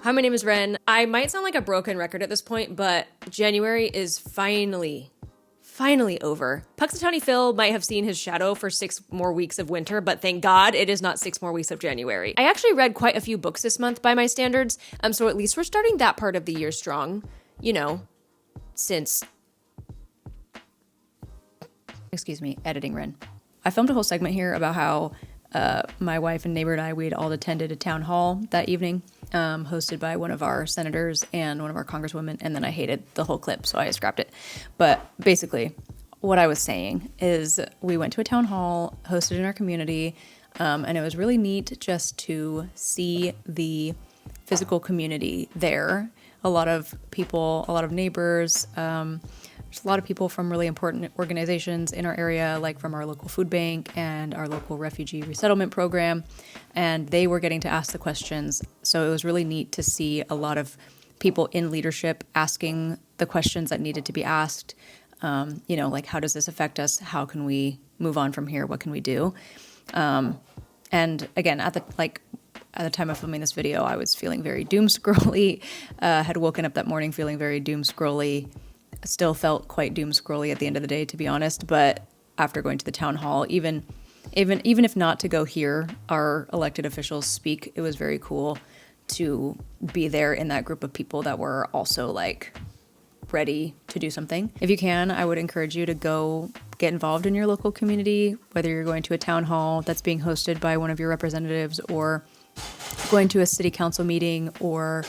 Hi, my name is Ren. I might sound like a broken record at this point, but January is finally over. Punxsutawney Phil might have seen his shadow for 6 more weeks of winter, but thank God it is not 6 more weeks of January. I actually read quite a few books this month by my standards, so at least we're starting that part of the year strong. You know, since... Excuse me, editing Ren. I filmed a whole segment here about how my wife and neighbor and I, we'd all attended a town hall that evening, hosted by one of our senators and one of our congresswomen, and then I hated the whole clip, so I scrapped it. But basically, what I was saying is we went to a town hall hosted in our community, and it was really neat just to see the physical community there. A lot of people, a lot of neighbors, there's a lot of people from really important organizations in our area, like from our local food bank and our local refugee resettlement program, and they were getting to ask the questions. So it was really neat to see a lot of people in leadership asking the questions that needed to be asked. Like, how does this affect us? How can we move on from here? What can we do? And again, at the time of filming this video, I was feeling very doom scrolly. Had woken up that morning feeling very doom scrolly. Still felt quite doom scrolly at the end of the day, to be honest. But after going to the town hall, even if not to go hear our elected officials speak, it was very cool to be there in that group of people that were also like ready to do something. If you can, I would encourage you to go get involved in your local community, whether you're going to a town hall that's being hosted by one of your representatives, or going to a city council meeting, or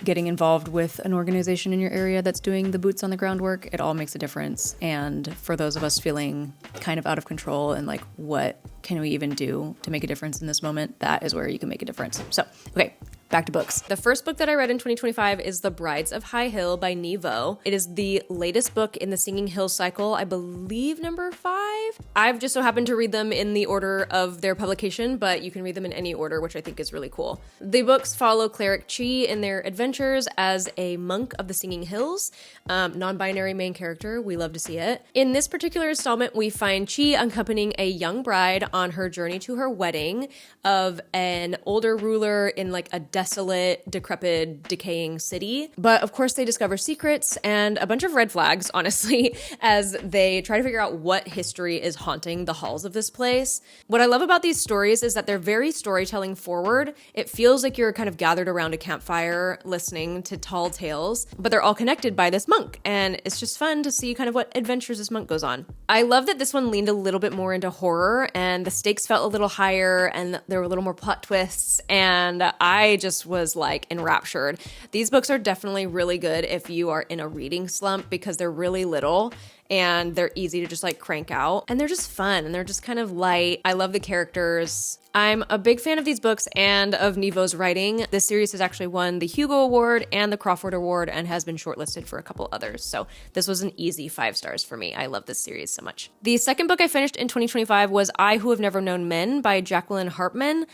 getting involved with an organization in your area that's doing the boots on the ground work. It all makes a difference. And for those of us feeling kind of out of control and like, what can we even do to make a difference in this moment? That is where you can make a difference. So, okay, back to books. The first book that I read in 2025 is The Brides of High Hill by Nevo. It is the latest book in the Singing Hills cycle, I believe number 5. I've just so happened to read them in the order of their publication, but you can read them in any order, which I think is really cool. The books follow Cleric Chi in their adventures as a monk of the Singing Hills, non-binary main character. We love to see it. In this particular installment, we find Chi accompanying a young bride on her journey to her wedding of an older ruler in like a desolate, decrepit, decaying city. But of course they discover secrets and a bunch of red flags, honestly, as they try to figure out what history is haunting the halls of this place. What I love about these stories is that they're very storytelling forward. It feels like you're kind of gathered around a campfire listening to tall tales, but they're all connected by this monk, and it's just fun to see kind of what adventures this monk goes on. I love that this one leaned a little bit more into horror, and the stakes felt a little higher, and there were a little more plot twists, and I just was like enraptured. These books are definitely really good if you are in a reading slump because they're really little and they're easy to just like crank out, and they're just fun and they're just kind of light. I love the characters. I'm a big fan of these books and of Nevo's writing. This series has actually won the Hugo Award and the Crawford Award and has been shortlisted for a couple others. So this was an easy 5 stars for me. I love this series so much. The second book I finished in 2025 was I Who Have Never Known Men by Jacqueline Hartman,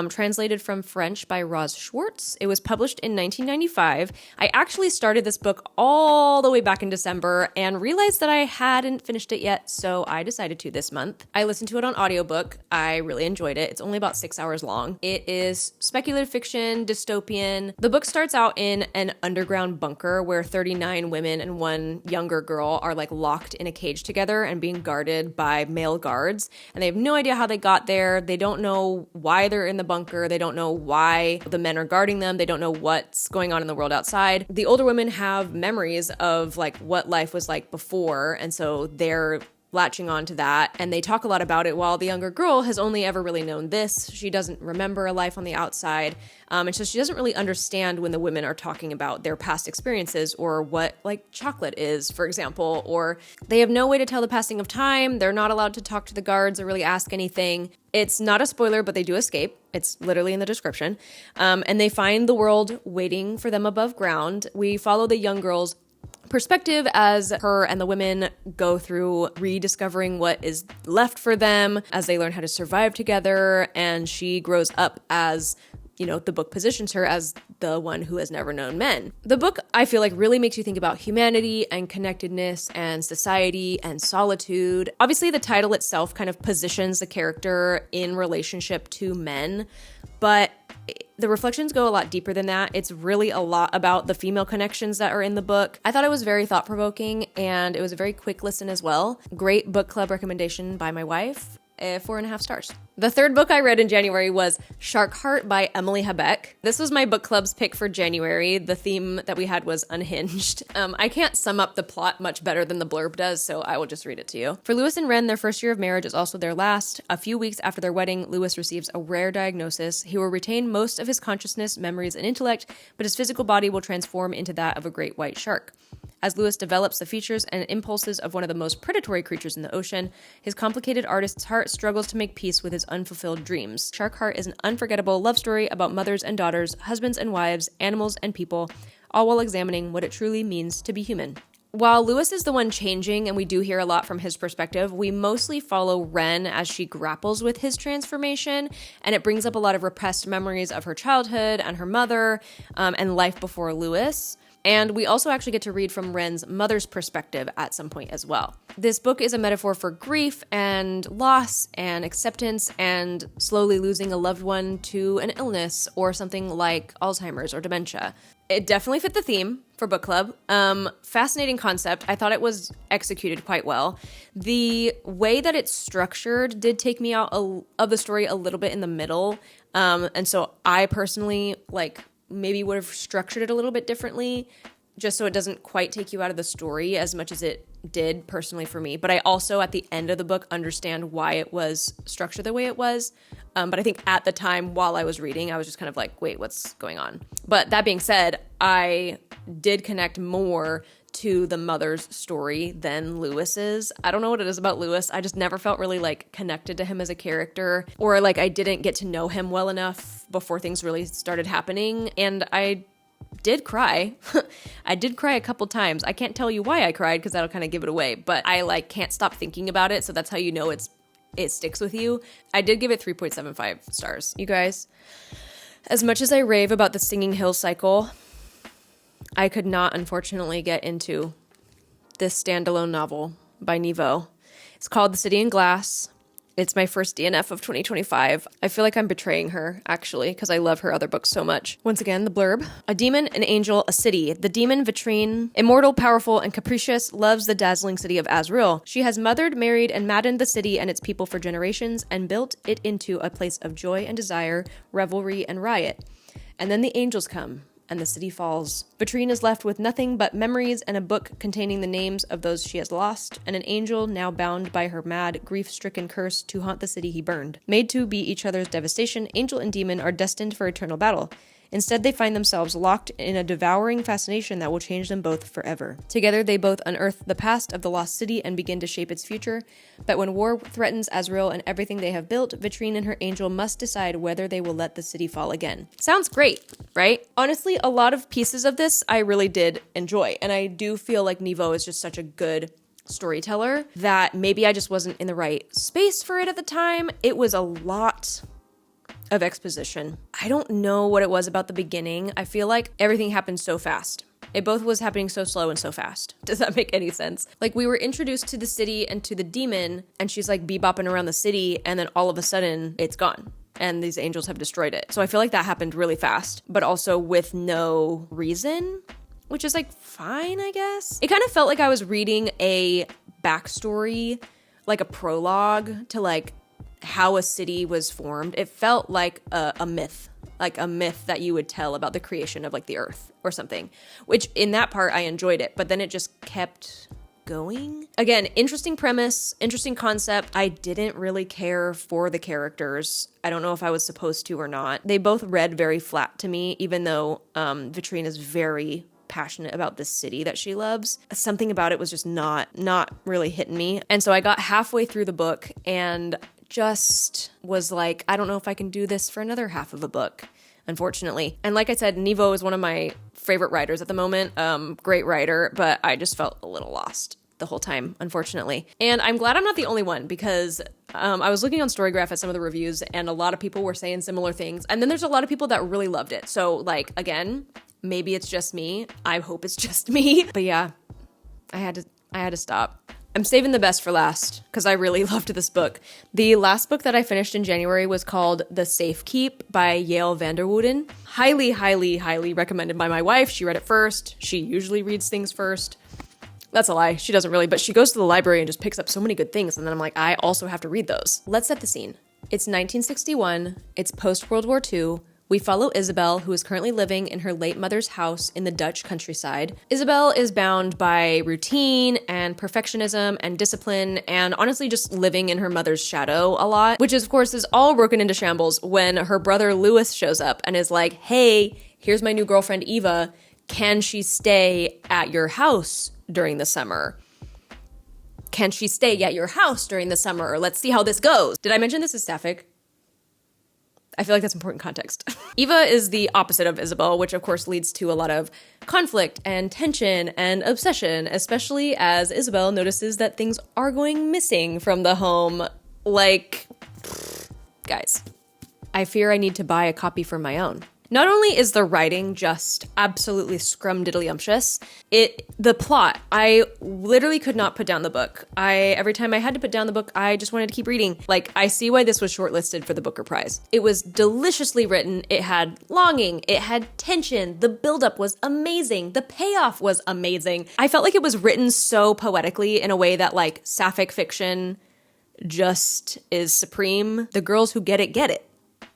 translated from French by Roz Schwartz. It was published in 1995. I actually started this book all the way back in December and realized that I hadn't finished it yet, so I decided to this month. I listened to it on audiobook. I really enjoyed it. It's only about 6 hours long. It is speculative fiction, dystopian. The book starts out in an underground bunker where 39 women and one younger girl are like locked in a cage together and being guarded by male guards. And they have no idea how they got there. They don't know why they're in the bunker. They don't know why the men are guarding them. They don't know what's going on in the world outside. The older women have memories of like what life was like before. And so they're latching on to that, and they talk a lot about it, while the younger girl has only ever really known this. She doesn't remember a life on the outside, and so she doesn't really understand when the women are talking about their past experiences or what like chocolate is, for example, or they have no way to tell the passing of time. They're not allowed to talk to the guards or really ask anything. It's not a spoiler, but they do escape. It's literally in the description, and they find the world waiting for them above ground. We follow the young girl's perspective as her and the women go through rediscovering what is left for them as they learn how to survive together, and she grows up as, you know, the book positions her as the one who has never known men. The book, I feel like, really makes you think about humanity and connectedness and society and solitude. Obviously, the title itself kind of positions the character in relationship to men, but The reflections go a lot deeper than that. It's really a lot about the female connections that are in the book. I thought it was very thought-provoking, and it was a very quick listen as well. Great book club recommendation by my wife. 4.5 stars. The third book I read in January was Shark Heart by Emily Habeck. This was my book club's pick for January. The theme that we had was unhinged. I can't sum up the plot much better than the blurb does, so I will just read it to you. For Lewis and Wren, their first year of marriage is also their last. A few weeks after their wedding, Lewis receives a rare diagnosis. He will retain most of his consciousness, memories, and intellect, but his physical body will transform into that of a great white shark. As Lewis develops the features and impulses of one of the most predatory creatures in the ocean, his complicated artist's heart struggles to make peace with his unfulfilled dreams. Shark Heart is an unforgettable love story about mothers and daughters, husbands and wives, animals and people, all while examining what it truly means to be human. While Lewis is the one changing, and we do hear a lot from his perspective, we mostly follow Wren as she grapples with his transformation, and it brings up a lot of repressed memories of her childhood and her mother, and life before Lewis. And we also actually get to read from Wren's mother's perspective at some point as well. This book is a metaphor for grief and loss and acceptance and slowly losing a loved one to an illness or something like Alzheimer's or dementia. It definitely fit the theme for book club. Fascinating concept. I thought it was executed quite well. The way that it's structured did take me out of the story a little bit in the middle. And so I personally maybe would have structured it a little bit differently just so it doesn't quite take you out of the story as much as it did personally for me. But I also, at the end of the book, understand why it was structured the way it was. But I think at the time while I was reading, I was just kind of like, wait, what's going on? But that being said, I did connect more to the mother's story than Lewis's. I don't know what it is about Lewis. I just never felt really connected to him as a character, or I didn't get to know him well enough before things really started happening. And I did cry. I did cry a couple times. I can't tell you why I cried because that'll kind of give it away, but I can't stop thinking about it. So that's how you know it sticks with you. I did give it 3.75 stars. You guys, as much as I rave about the Singing Hill cycle, I could not, unfortunately, get into this standalone novel by Niveau. It's called The City in Glass. It's my first DNF of 2025. I feel like I'm betraying her, actually, because I love her other books so much. Once again, the blurb. A demon, an angel, a city. The demon, Vitrine, immortal, powerful, and capricious, loves the dazzling city of Azrael. She has mothered, married, and maddened the city and its people for generations and built it into a place of joy and desire, revelry, and riot. And then the angels come, and the city falls. Vitrine is left with nothing but memories and a book containing the names of those she has lost, and an angel now bound by her mad, grief-stricken curse to haunt the city he burned. Made to be each other's devastation, angel and demon are destined for eternal battle. Instead, they find themselves locked in a devouring fascination that will change them both forever. Together, they both unearth the past of the lost city and begin to shape its future. But when war threatens Azrael and everything they have built, Vitrine and her angel must decide whether they will let the city fall again. Sounds great, right? Honestly, a lot of pieces of this I really did enjoy, and I do feel like Niveau is just such a good storyteller that maybe I just wasn't in the right space for it at the time. It was a lot of exposition. I don't know what it was about the beginning. I feel like everything happened so fast. It both was happening so slow and so fast. Does that make any sense? We were introduced to the city and to the demon, and she's bebopping around the city, and then all of a sudden it's gone. And these angels have destroyed it. So I feel like that happened really fast, but also with no reason, which is fine, I guess. It kind of felt like I was reading a backstory, a prologue to how a city was formed. It felt like a myth, a myth that you would tell about the creation of the earth or something, which in that part I enjoyed it, but then it just kept going. Again, interesting premise, interesting concept. I didn't really care for the characters. I don't know if I was supposed to or not. They both read very flat to me, even though Vitrine is very passionate about this city that she loves. Something about it was just not really hitting me. And so I got halfway through the book and just was I don't know if I can do this for another half of a book, unfortunately. And like I said, Niveau is one of my favorite writers at the moment. Great writer, but I just felt a little lost the whole time, unfortunately. And I'm glad I'm not the only one, because I was looking on Storygraph at some of the reviews, and a lot of people were saying similar things. And then there's a lot of people that really loved it. So again, maybe it's just me. I hope it's just me. But yeah, I had to stop. I'm saving the best for last because I really loved this book. The last book that I finished in January was called The Safe Keep by Yael Vanderwooden. Highly, highly, highly recommended by my wife. She read it first. She usually reads things first. That's a lie. She doesn't really, but she goes to the library and just picks up so many good things. And then I'm like, I also have to read those. Let's set the scene. It's 1961. It's post-World War II. We follow Isabel, who is currently living in her late mother's house in the Dutch countryside. Isabel is bound by routine and perfectionism and discipline and honestly just living in her mother's shadow a lot, which of course is all broken into shambles when her brother Louis shows up and is like, hey, here's my new girlfriend Eva. Can she stay at your house during the summer? Can she stay at your house during the summer? Let's see how this goes. Did I mention this is sapphic? I feel like that's important context. Eva is the opposite of Isabel, which of course leads to a lot of conflict and tension and obsession, especially as Isabel notices that things are going missing from the home. Like, guys, I fear I need to buy a copy for my own. Not only is the writing just absolutely scrumdiddlyumptious, the plot, I literally could not put down the book. Every time I had to put down the book, I just wanted to keep reading. Like, I see why this was shortlisted for the Booker Prize. It was deliciously written. It had longing. It had tension. The buildup was amazing. The payoff was amazing. I felt like it was written so poetically in a way that, like, sapphic fiction just is supreme. The girls who get it, get it.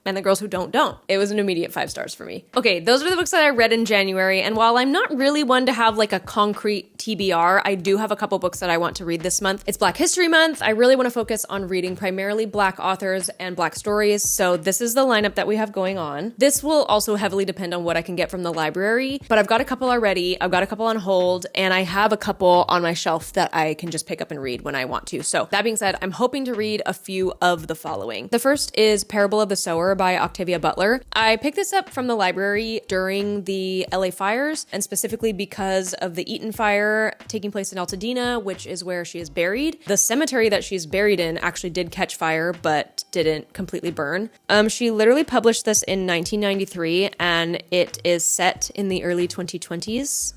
And the girls who don't. It was an immediate 5 stars for me. Okay, those are the books that I read in January, and while I'm not really one to have like a concrete TBR, I do have a couple books that I want to read this month. It's Black History Month. I really want to focus on reading primarily Black authors and Black stories, so this is the lineup that we have going on. This will also heavily depend on what I can get from the library, but I've got a couple already, I've got a couple on hold, and I have a couple on my shelf that I can just pick up and read when I want to. So that being said, I'm hoping to read a few of the following. The first is Parable of the Sower by Octavia Butler. I picked this up from the library during the LA fires, and specifically because of the Eaton fire taking place in Altadena, which is where she is buried. The cemetery that she's buried in actually did catch fire, but didn't completely burn. She literally published this in 1993, and it is set in the early 2020s,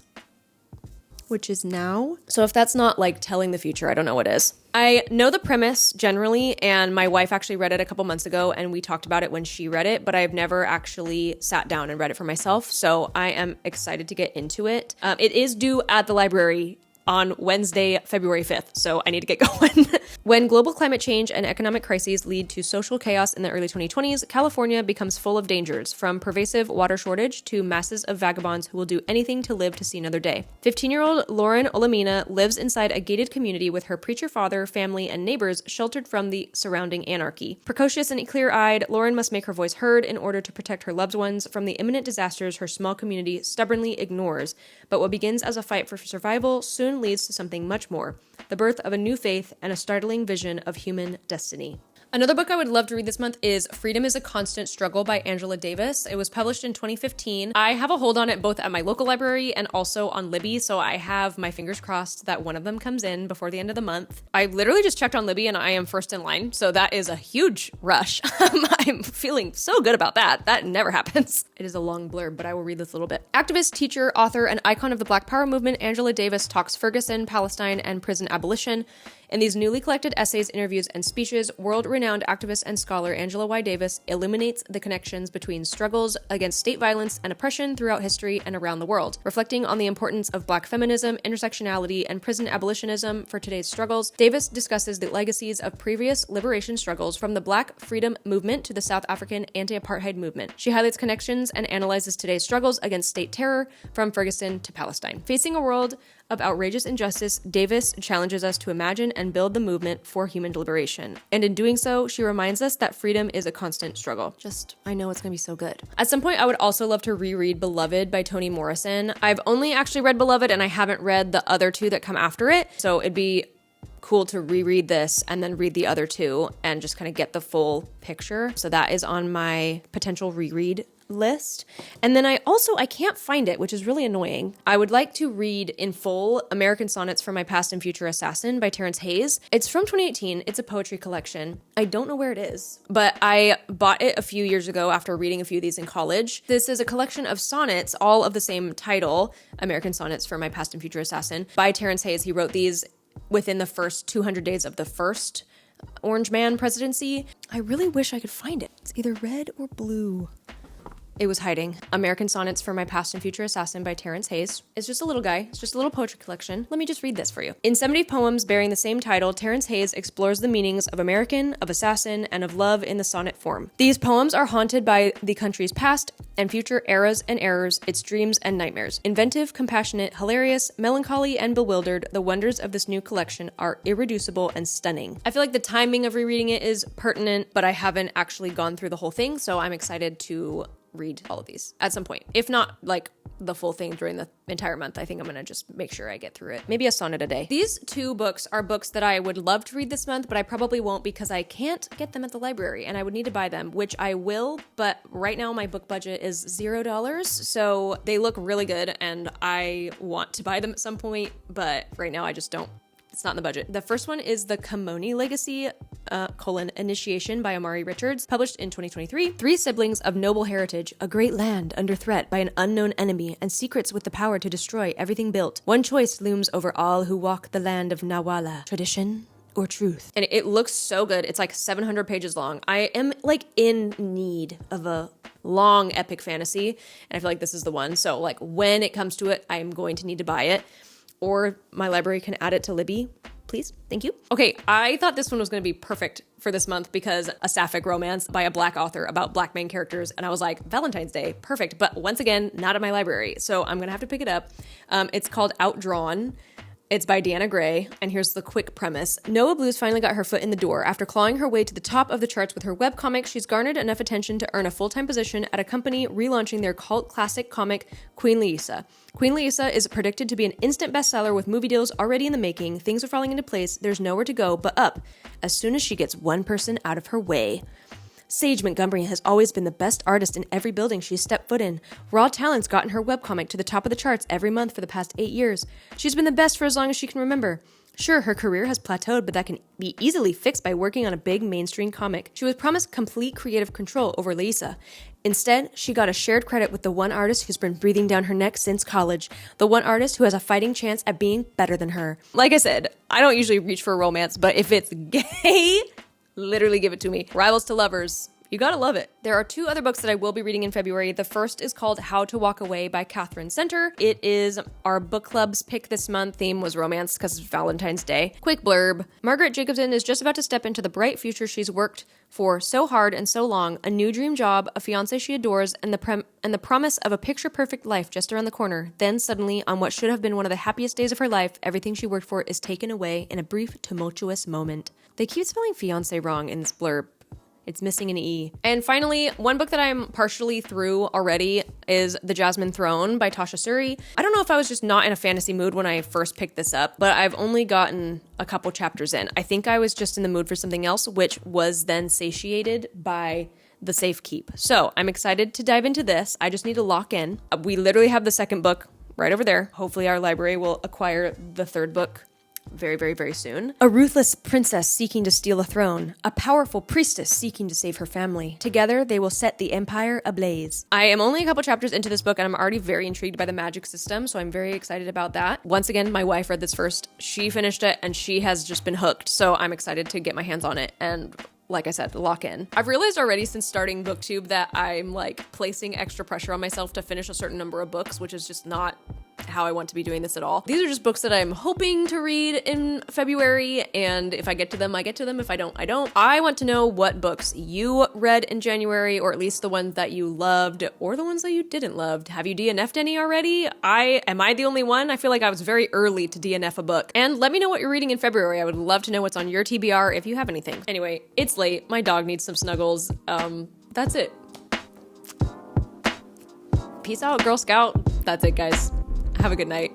which is now. So if that's not like telling the future, I don't know what is. I know the premise generally, and my wife actually read it a couple months ago, and we talked about it when she read it, but I've never actually sat down and read it for myself, so I am excited to get into it. It is due at the library on Wednesday, February 5th, so I need to get going. When global climate change and economic crises lead to social chaos in the early 2020s, California becomes full of dangers, from pervasive water shortage to masses of vagabonds who will do anything to live to see another day. 15-year-old Lauren Olamina lives inside a gated community with her preacher father, family, and neighbors sheltered from the surrounding anarchy. Precocious and clear-eyed, Lauren must make her voice heard in order to protect her loved ones from the imminent disasters her small community stubbornly ignores. But what begins as a fight for survival soon leads to something much more: the birth of a new faith and a startling vision of human destiny. Another book I would love to read this month is Freedom is a Constant Struggle by Angela Davis. It was published in 2015. I have a hold on it both at my local library and also on Libby, so I have my fingers crossed that one of them comes in before the end of the month. I literally just checked on Libby and I am first in line, so that is a huge rush. I'm feeling so good about that. That never happens. It is a long blurb, but I will read this a little bit. Activist, teacher, author, and icon of the Black Power movement, Angela Davis talks Ferguson, Palestine, and prison abolition. In these newly collected essays, interviews, and speeches, world-renowned activist and scholar Angela Y. Davis illuminates the connections between struggles against state violence and oppression throughout history and around the world. Reflecting on the importance of Black feminism, intersectionality, and prison abolitionism for today's struggles, Davis discusses the legacies of previous liberation struggles, from the Black freedom movement to the South African anti-apartheid movement. She highlights connections and analyzes today's struggles against state terror, from Ferguson to Palestine. Facing a world of outrageous injustice, Davis challenges us to imagine and build the movement for human liberation. And in doing so, she reminds us that freedom is a constant struggle. I know it's gonna be so good. At some point, I would also love to reread Beloved by Toni Morrison. I've only actually read Beloved, and I haven't read the other two that come after it, so it'd be cool to reread this and then read the other two and just kind of get the full picture. So that is on my potential reread list. And then I can't find it, which is really annoying. I would like to read in full American Sonnets for My Past and Future Assassin by Terrence Hayes. It's from 2018. It's a poetry collection. I don't know where it is, but I bought it a few years ago after reading a few of these in college. This is a collection of sonnets, all of the same title, American Sonnets for My Past and Future Assassin, by Terrence Hayes. He wrote these within the first 200 days of the first Orange Man presidency. I really wish I could find it. It's either red or blue. It was hiding. American Sonnets for My Past and Future Assassin by Terrence Hayes. It's just a little guy. It's just a little poetry collection. Let me just read this for you. In 70 poems bearing the same title, Terrence Hayes explores the meanings of American, of assassin, and of love in the sonnet form. These poems are haunted by the country's past and future eras and errors, its dreams and nightmares. Inventive, compassionate, hilarious, melancholy, and bewildered, the wonders of this new collection are irreducible and stunning. I feel like the timing of rereading it is pertinent, but I haven't actually gone through the whole thing, so I'm excited to read all of these at some point. If not like the full thing during the entire month, I think I'm gonna just make sure I get through it. Maybe a sonnet a day. These two books are books that I would love to read this month, but I probably won't because I can't get them at the library and I would need to buy them, which I will, but right now my book budget is $0, so they look really good and I want to buy them at some point, but right now I just don't. It's not in the budget. The first one is The Kimoni Legacy, Initiation by Amari Richards, published in 2023. 3 siblings of noble heritage, a great land under threat by an unknown enemy, and secrets with the power to destroy everything built. One choice looms over all who walk the land of Nawala. Tradition or truth. And it looks so good. It's like 700 pages long. I am like in need of a long epic fantasy, and I feel like this is the one. So like when it comes to it, I'm going to need to buy it. Or my library can add it to Libby, please. Thank you. Okay, I thought this one was going to be perfect for this month because a sapphic romance by a Black author about Black main characters. And I was like, Valentine's Day, perfect. But once again, not at my library. So I'm going to have to pick it up. It's called Outdrawn. It's by Deanna Gray, and here's the quick premise. Noah Blues finally got her foot in the door. After clawing her way to the top of the charts with her webcomic, she's garnered enough attention to earn a full-time position at a company relaunching their cult classic comic, Queen Laissa. Queen Laissa is predicted to be an instant bestseller with movie deals already in the making. Things are falling into place. There's nowhere to go but up, as soon as she gets one person out of her way. Sage Montgomery has always been the best artist in every building she's stepped foot in. Raw Talent's gotten her webcomic to the top of the charts every month for the past 8 years. She's been the best for as long as she can remember. Sure, her career has plateaued, but that can be easily fixed by working on a big mainstream comic. She was promised complete creative control over Laissa. Instead, she got a shared credit with the one artist who's been breathing down her neck since college. The one artist who has a fighting chance at being better than her. Like I said, I don't usually reach for a romance, but if it's gay, literally give it to me. Rivals to lovers. You gotta love it. There are 2 other books that I will be reading in February. The first is called How to Walk Away by Catherine Center. It is our book club's pick this month. Theme was romance because it's Valentine's Day. Quick blurb. Margaret Jacobson is just about to step into the bright future she's worked for so hard and so long. A new dream job, a fiancé she adores, and the promise of a picture-perfect life just around the corner. Then suddenly, on what should have been one of the happiest days of her life, everything she worked for is taken away in a brief, tumultuous moment. They keep spelling fiancé wrong in this blurb. It's missing an E. And finally, one book that I'm partially through already is The Jasmine Throne by Tasha Suri. I don't know if I was just not in a fantasy mood when I first picked this up, but I've only gotten a couple chapters in. I think I was just in the mood for something else, which was then satiated by The Safe Keep. So I'm excited to dive into this. I just need to lock in. We literally have the second book right over there. Hopefully our library will acquire the third book very, very, very soon. A ruthless princess seeking to steal a throne. A powerful priestess seeking to save her family. Together, they will set the empire ablaze. I am only a couple chapters into this book, and I'm already very intrigued by the magic system, so I'm very excited about that. Once again, my wife read this first. She finished it, and she has just been hooked, so I'm excited to get my hands on it and, like I said, lock in. I've realized already since starting BookTube that I'm like placing extra pressure on myself to finish a certain number of books, which is just not how I want to be doing this at all. These are just books that I'm hoping to read in February, and if I get to them, I get to them. If I don't, I don't. I want to know what books you read in January, or at least the ones that you loved, or the ones that you didn't love. Have you DNF'd any already? Am I the only one? I feel like I was very early to DNF a book. And let me know what you're reading in February. I would love to know what's on your TBR if you have anything. Anyway, it's late. My dog needs some snuggles. That's it. Peace out, Girl Scout. That's it, guys. Have a good night.